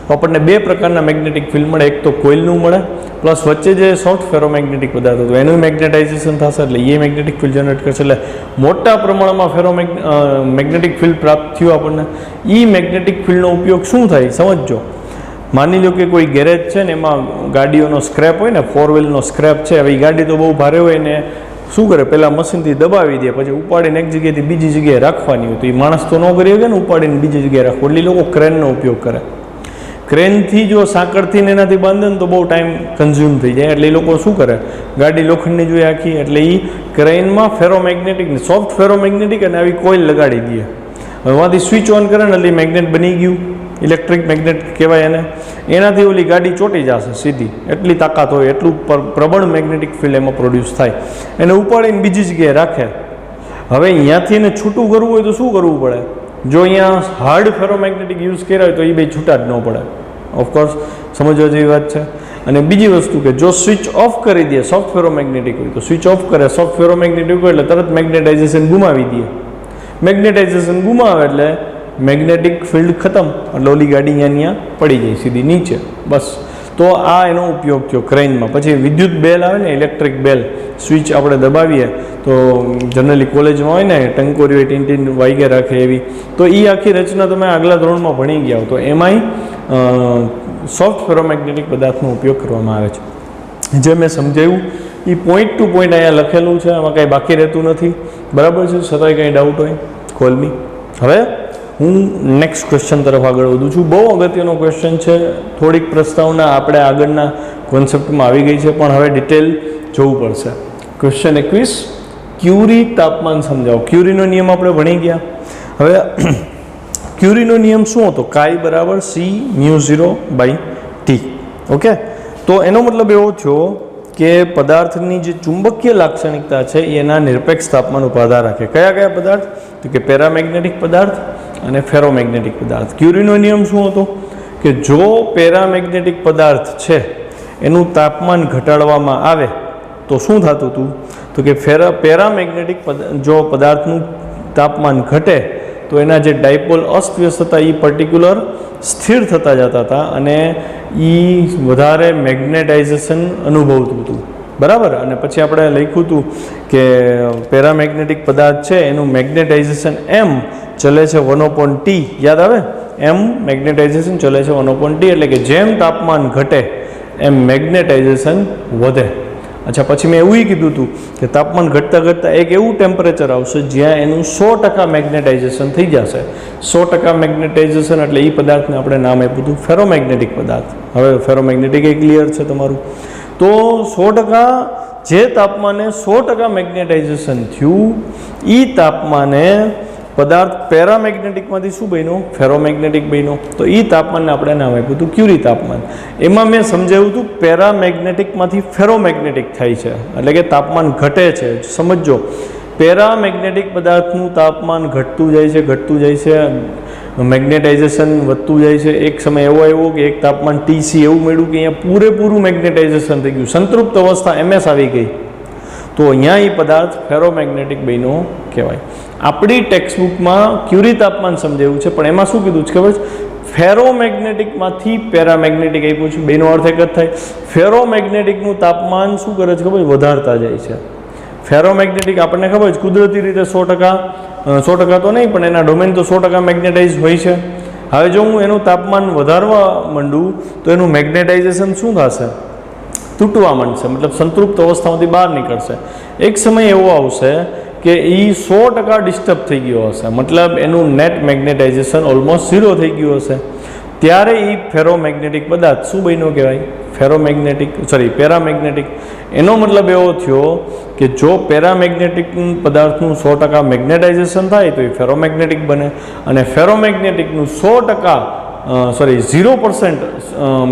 તો આપણને બે પ્રકારના મેગ્નેટિક ફિલ્ડ મળે. એક તો કોઇલનું મળે, પ્લસ વચ્ચે જે સોફ્ટ ફેરોમેગ્નેટિક પદાર્થ હતો એનું મેગ્નેટાઇઝેશન થશે, એટલે એ મેગ્નેટિક ફિલ્ડ જનરેટ કરશે. એટલે મોટા પ્રમાણમાં મેગ્નેટિક ફિલ્ડ પ્રાપ્ત થયું આપણને. એ મેગ્નેટિક ફિલ્ડનો ઉપયોગ શું થાય સમજજો. માની લો કે કોઈ ગેરેજ છે ને, એમાં ગાડીઓનો સ્ક્રેપ હોય ને, 4 વ્હીલનો સ્ક્રેપ છે. હવે એ ગાડી તો બહુ ભારે હોય ને શું કરે, પહેલાં મશીનથી દબાવી દે, પછી ઉપાડીને એક જગ્યાએથી બીજી જગ્યાએ રાખવાની હોય. તો એ માણસ તો ન કરી શકે ને ઉપાડીને બીજી જગ્યાએ રાખવું, એટલે લોકો ક્રેનનો ઉપયોગ કરે. ક્રેનથી જો સાંકળથી ને એનાથી બાંધે ને તો બહુ ટાઈમ કન્ઝ્યુમ થઈ જાય, એટલે એ લોકો શું કરે, ગાડી લોખંડની જોઈએ આખી, એટલે એ ક્રેનમાં ફેરોમેગ્નેટિક, સોફ્ટ ફેરોમેગ્નેટિક અને આવી કોઇલ લગાડી દે. હવે એમાંથી સ્વિચ ઓન કરે ને એટલે મેગ્નેટ બની ગયું. ઇલેક્ટ્રિક મેગ્નેટ કહેવાય એને. એનાથી ઓલી ગાડી ચોંટી જશે સીધી, એટલી તાકાત હોય, એટલું પ્રબળ મેગ્નેટિક ફિલ્ડ એમાં પ્રોડ્યુસ થાય. એને ઉપાડીને બીજી જગ્યાએ રાખે. હવે અહીંયાથી એને છૂટું કરવું હોય તો શું કરવું પડે? જો અહીંયા હાર્ડ ફેરોમેગ્નેટિક યુઝ કર્યા હોય તો એ બે છૂટા જ ન પડે. ઓફકોર્સ સમજવા જેવી વાત છે. અને બીજી વસ્તુ કે જો સ્વિચ ઓફ કરી દે, સોફ્ટ ફેરોમેગ્નેટિક હોય તો સ્વિચ ઓફ કરે, સોફ્ટ ફેરોમેગ્નેટિક હોય એટલે તરત મેગ્નેટાઇઝેશન ગુમાવી દે. મેગ્નેટાઇઝેશન ગુમાવે એટલે મેગ્નેટિક ફિલ્ડ ખતમ, એટલે ઓલી ગાડી અહીંયા પડી જાય સીધી નીચે. બસ. તો આ એનો ઉપયોગ થયો ક્રેનમાં. પછી વિદ્યુત બેલ આવે ને, ઇલેક્ટ્રિક બેલ, સ્વિચ આપણે દબાવીએ તો જનરલી કોલેજમાં હોય ને ટંકોરી હોય, ટીન વાગ્યા રાખે એવી, તો એ આખી રચના તમે આગલા ધોરણમાં ભણી ગયા હો. તો એમાંય સોફ્ટ ફેરોમેગ્નેટિક પદાર્થનો ઉપયોગ કરવામાં આવે છે. જે મેં સમજાવ્યું એ પોઈન્ટ ટુ પોઈન્ટ અહીંયા લખેલું છે, આમાં કાંઈ બાકી રહેતું નથી. બરાબર છે? છતાંય કંઈ ડાઉટ હોય કોલ મી. હવે હું નેક્સ્ટ ક્વેશ્ચન તરફ આગળ વધું છું. બહુ અગત્યનો ક્વેશ્ચન છે. થોડીક પ્રસ્તાવના આપણે આગળના કોન્સેપ્ટમાં આવી ગઈ છે, પણ હવે ડિટેલ જોવું પડશે. ક્વેશ્ચન 21, ક્યુરી તાપમાન સમજાવો. ક્યુરીનો નિયમ આપણે ભણી ગયા. હવે ક્યુરીનો નિયમ શું હતો? કાઈ બરાબર C/μ0/T. ઓકે, તો એનો મતલબ એવો થયો કે પદાર્થની જે ચુંબકીય લાક્ષણિકતા છે એ એના નિરપેક્ષ તાપમાન ઉપર આધાર રાખે. કયા કયા પદાર્થ? તો કે પેરામેગ્નેટિક પદાર્થ અને ફેરોમેગ્નેટિક પદાર્થ. ક્યુરીનો નિયમ શું હતો? કે જો પેરામેગ્નેટિક પદાર્થ છે એનું તાપમાન ઘટાડવામાં આવે તો શું થતું હતું? તો કે પેરામેગ્નેટિક જો પદાર્થનું તાપમાન ઘટે તો એના જે ડાયપોલ અસ્તવ્યસ્ત હતા એ પર્ટિક્યુલર સ્થિર થતા જતા હતા અને એ વધારે મેગ્નેટાઇઝેશન અનુભવતું હતું. બરાબર? અને પછી આપણે લખ્યું હતું કે પેરામેગ્નેટિક પદાર્થ છે એનું મેગ્નેટાઇઝેશન એમ ચલે છે 1/T. યાદ આવે? એમ મેગ્નેટાઇઝેશન ચલે છે 1/T, એટલે કે જેમ તાપમાન ઘટે એમ મેગ્નેટાઇઝેશન વધે. અચ્છા, પછી મેં એવું કીધું હતું કે તાપમાન ઘટતા ઘટતા એક એવું ટેમ્પરેચર આવશે જ્યાં એનું 100% મેગ્નેટાઇઝેશન થઈ જશે. 100% મેગ્નેટાઇઝેશન એટલે એ પદાર્થને આપણે નામ આપ્યું હતું ફેરોમેગ્નેટિક પદાર્થ. હવે ફેરોમેગ્નેટિક એ ક્લિયર છે તમારું. તો 100% જે તાપમાને 100% મેગ્નેટાઇઝેશન થયું એ તાપમાને પદાર્થ પેરામેગ્નેટિકમાંથી શું બન્યો? ફેરોમેગ્નેટિક બન્યો. તો એ તાપમાનને આપણે નામ આપ્યું હતું ક્યુરી તાપમાન. એમાં મેં સમજાવ્યું હતું પેરામેગ્નેટિકમાંથી ફેરોમેગ્નેટિક થાય છે, એટલે કે તાપમાન ઘટે છે. સમજો, પેરામેગ્નેટિક પદાર્થનું તાપમાન ઘટતું જાય છે, મેગ્નેટાઇઝેશન વધતું જાય છે. એક સમય એવો આવ્યો કે એક તાપમાન TC એવું મળ્યું કે અહીંયા પૂરેપૂરું મેગ્નેટાઇઝેશન થઈ ગયું, સંતૃપ્ત અવસ્થા MS આવી ગઈ. તો અહીંયા એ પદાર્થ ફેરોમેગ્નેટિક બન્યો કહેવાય. આપણી ટેક્સ્ટબુકમાં ક્યુરી તાપમાન સમજાવ્યું છે, પણ એમાં શું કીધું છે ખબર છે? ફેરોમેગ્નેટિકમાંથી પેરામેગ્નેટિક આપ્યું છે. બેનો અર્થ એક જ થાય. ફેરોમેગ્નેટિકનું તાપમાન શું કરે છે ખબર? વધારતા જાય છે. ફેરોમેગ્નેટિક આપણને ખબર છે કુદરતી રીતે 100% તો નહીં, પણ એના ડોમેન તો 100% મેગ્નેટાઇઝ હોય છે. હવે જો હું એનું તાપમાન વધારવા માંડું તો એનું મેગ્નેટાઇઝેશન શું થશે? તૂટવા માંડશે, મતલબ સંતૃપ્ત અવસ્થામાંથી બહાર નીકળશે. એક સમય એવો આવશે કે એ 100% ડિસ્ટર્બ થઈ ગયો હશે, મતલબ એનું નેટ મેગ્નેટાઇઝેશન ઓલમોસ્ટ 0 થઈ ગયું હશે. ત્યારે એ ફેરોમેગ્નેટિક પદાર્થ શું બન્યો કહેવાય? પેરામેગ્નેટિક. એનો મતલબ એવો થયો કે જો પેરામેગ્નેટિક પદાર્થનું 100% મેગ્નેટાઇઝેશન થાય તો એ ફેરોમેગ્નેટિક બને, અને ફેરોમેગ્નેટિકનું 0%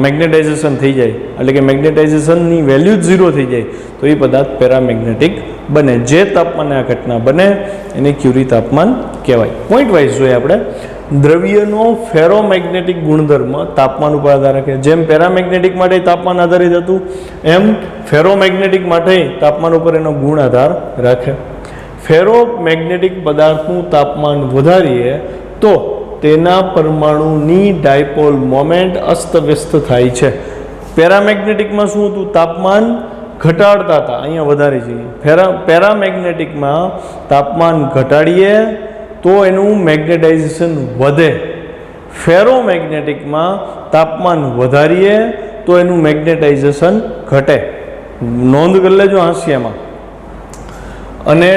મેગ્નેટાઇઝેશન થઈ જાય, એટલે કે મેગ્નેટાઇઝેશનની વેલ્યુ જ 0 થઈ જાય તો એ પદાર્થ પેરામેગ્નેટિક બને. જે તાપમાને આ ઘટના બને એને ક્યુરી તાપમાન કહેવાય. પોઈન્ટ વાઇઝ જોઈએ આપણે. દ્રવ્યનો ફેરોમેગ્નેટિક ગુણધર્મ તાપમાન ઉપર આધાર રાખે. જેમ પેરામેગ્નેટિક માટે તાપમાન આધારિત હતું એમ ફેરોમેગ્નેટિક માટે તાપમાન ઉપર એનો ગુણ આધાર રાખે. ફેરોમેગ્નેટિક પદાર્થનું તાપમાન વધારીએ તો તેના પરમાણુની ડાયપોલ મોમેન્ટ અસ્તવ્યસ્ત થાય છે. પેરામેગ્નેટિકમાં શું હતું? તાપમાન ઘટાડતા હતા, અહીંયા વધારે છે. પેરામેગ્નેટિકમાં તાપમાન ઘટાડીએ તો એનું મેગ્નેટાઇઝેશન વધે. ફેરોમેગ્નેટિકમાં તાપમાન વધારીએ તો એનું મેગ્નેટાઇઝેશન ઘટે. નોંધ કરી લેજો હાંસિયામાં. અને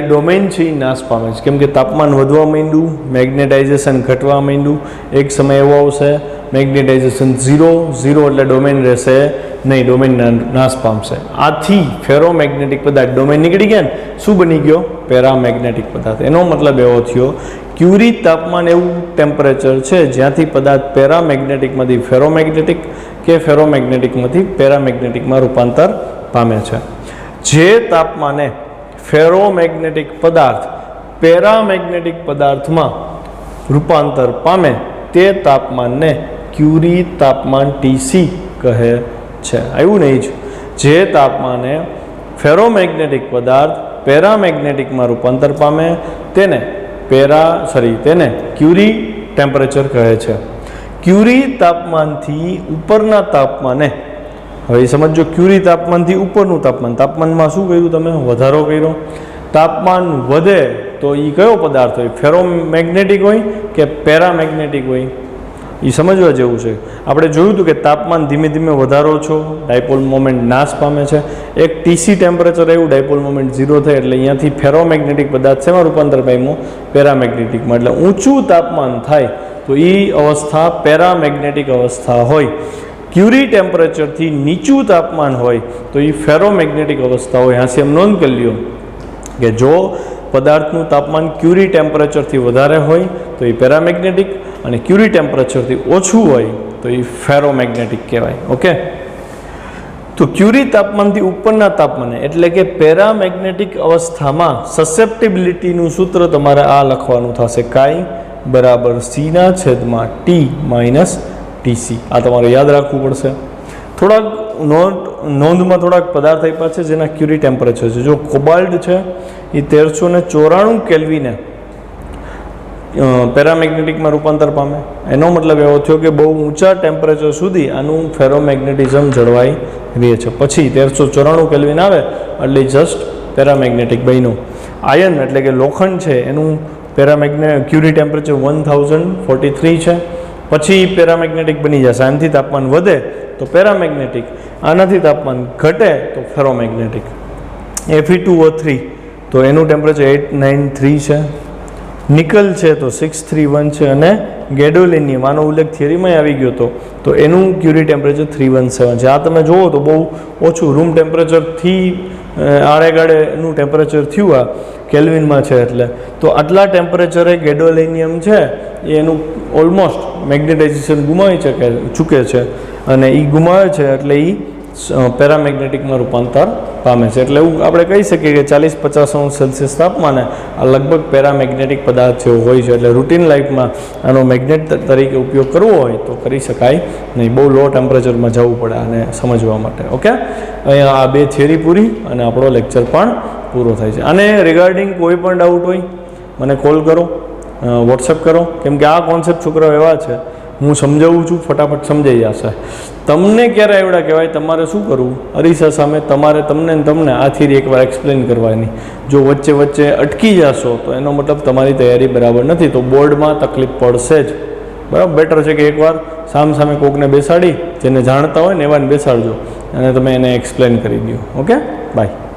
ડોમેન છે એ નાશ પામે છે, કેમ કે તાપમાન વધવા માંડ્યું, મેગ્નેટાઇઝેશન ઘટવા માંડ્યું. એક સમય એવો આવશે મેગ્નેટાઇઝેશન 0 એટલે ડોમેન રહેશે નહીં, ડોમેન નાશ પામશે. આથી ફેરોમેગ્નેટિક પદાર્થ ડોમેન નીકળી ગયા ને, શું બની ગયો? પેરામેગ્નેટિક પદાર્થ. એનો મતલબ એવો થયો ક્યુરી તાપમાન એવું ટેમ્પરેચર છે જ્યાંથી પદાર્થ પેરામેગ્નેટિકમાંથી ફેરોમેગ્નેટિક કે ફેરોમેગ્નેટિકમાંથી પેરામેગ્નેટિકમાં રૂપાંતર પામે છે. જે તાપમાને ફેરોમેગ્નેટિક પદાર્થ પેરામેગ્નેટિક પદાર્થમાં રૂપાંતર પામે તે તાપમાનને ક્યુરી તાપમાન TC કહે છે. આવ્યું નહીં જ? જે તાપમાને ફેરોમેગ્નેટિક પદાર્થ પેરામેગ્નેટિકમાં રૂપાંતર પામે તેને તેને ક્યુરી ટેમ્પરેચર કહે છે. ક્યુરી તાપમાનથી ઉપરના તાપમાને, હવે સમજો ક્યુરી તાપમાનથી ઉપરનું તાપમાનમાં શું કર્યું તમે? વધારો કર્યો. તાપમાન વધે તો એ કયો પદાર્થ હોય? ફેરોમેગ્નેટિક હોય કે પેરામેગ્નેટિક હોય? એ સમજવા જેવું છે. આપણે જોયું હતું કે તાપમાન ધીમે ધીમે વધારો છો, ડાયપોલ મોમેન્ટ નાશ પામે છે. એક TC ટેમ્પરેચર આવ્યું, ડાયપોલ મોમેન્ટ 0 થાય, એટલે અહીંયાથી ફેરોમેગ્નેટિક પદાર્થ શેમાં રૂપાંતર પામ્યો? પેરામેગ્નેટિકમાં. એટલે ઊંચું તાપમાન થાય તો એ અવસ્થા પેરામેગ્નેટિક અવસ્થા હોય. ક્યુરી ટેમ્પરેચરથી નીચું તાપમાન હોય તો એ ફેરોમેગ્નેટિક અવસ્થા હોય. હાંસી એમ નોંધ કરી લ્યો કે જો પદાર્થનું તાપમાન ક્યુરી ટેમ્પરેચરથી વધારે હોય તો એ પેરામેગ્નેટિક, અને ક્યુરી ટેમ્પરેચરથી ઓછું હોય તો એ ફેરોમેગ્નેટિક કહેવાય. ઓકે, તો ક્યુરી તાપમાનથી ઉપરના તાપમાને એટલે કે પેરામેગ્નેટિક અવસ્થામાં સસેપ્ટિબિલિટીનું સૂત્ર તમારે આ લખવાનું થશે, કાઈ બરાબર C/T - TC. આ તમારે યાદ રાખવું પડશે. થોડાક નોંધમાં થોડાક પદાર્થ આપ્યા છે જેના ક્યુરી ટેમ્પરેચર છે. જો કોબાલ્ટ છે એ 1394 કેલ્વિને પેરામેગ્નેટિકમાં રૂપાંતર પામે. એનો મતલબ એવો થયો કે બહુ ઊંચા ટેમ્પરેચર સુધી આનું ફેરોમેગ્નેટિઝમ જળવાઈ રહે છે. પછી 1394 કેલ્વિન આવે એટલે જસ્ટ પેરામેગ્નેટિક બન્યું. આયર્ન એટલે કે લોખંડ છે એનું ક્યુરી ટેમ્પરેચર 1043 છે. પછી પેરામેગ્નેટિક બની જશે. આનાથી તાપમાન વધે તો પેરામેગ્નેટિક, આનાથી તાપમાન ઘટે તો ફેરોમેગ્નેટિક. Fe2O3 તો એનું ટેમ્પરેચર 893 છે. નિકલ છે તો 631 છે. અને ગેડોલિનિયમ, આનો ઉલ્લેખ થિયરીમાં આવી ગયો હતો, તો એનું ક્યુરી ટેમ્પરેચર 317 છે. આ તમે જુઓ તો બહુ ઓછું રૂમ ટેમ્પરેચરથી આડેગાડેનું ટેમ્પરેચર થયું આ કેલ્વિનમાં છે. એટલે તો આટલા ટેમ્પરેચરે ગેડોલિનિયમ છે એનું ઓલમોસ્ટ મેગ્નેટાઇઝેશન ગુમાવી ચૂકે છે, અને એ ગુમાવે છે એટલે એ પેરામેગ્નેટિકમાં રૂપાંતર પામે છે. એટલે એવું આપણે કહી શકીએ કે 40-50 તાપમાને આ લગભગ પેરામેગ્નેટિક પદાર્થ જેવો હોય છે. એટલે રૂટીન લાઈફમાં આનો મેગ્નેટ તરીકે ઉપયોગ કરવો હોય તો કરી શકાય નહીં. બહુ લો ટેમ્પરેચરમાં જવું પડે આને સમજવા માટે. ઓકે, અહીંયા આ બે થિયરી પૂરી અને આપણો લેક્ચર પણ પૂરો થાય છે. આને રિગાર્ડિંગ કોઈ પણ ડાઉટ હોય મને કોલ કરો, વોટ્સએપ કરો, કેમ કે આ કોન્સેપ્ટ છોકરાઓ એવા છે હું સમજાવું છું ફટાફટ સમજાઈ જશે. તમને ક્યારે આવડા કહેવાય, તમારે શું કરવું? અરીસા સામે તમને આ થિયરી એકવાર એક્સપ્લેન કરવાની. જો વચ્ચે વચ્ચે અટકી જશો તો એનો મતલબ તમારી તૈયારી બરાબર નથી, તો બોર્ડમાં તકલીફ પડશે જ. બરાબર, બેટર છે કે એકવાર સામે કોકને બેસાડી, જેને જાણતા હોય ને એવાને બેસાડજો અને તમે એને એક્સપ્લેન કરી દો. Okay, by.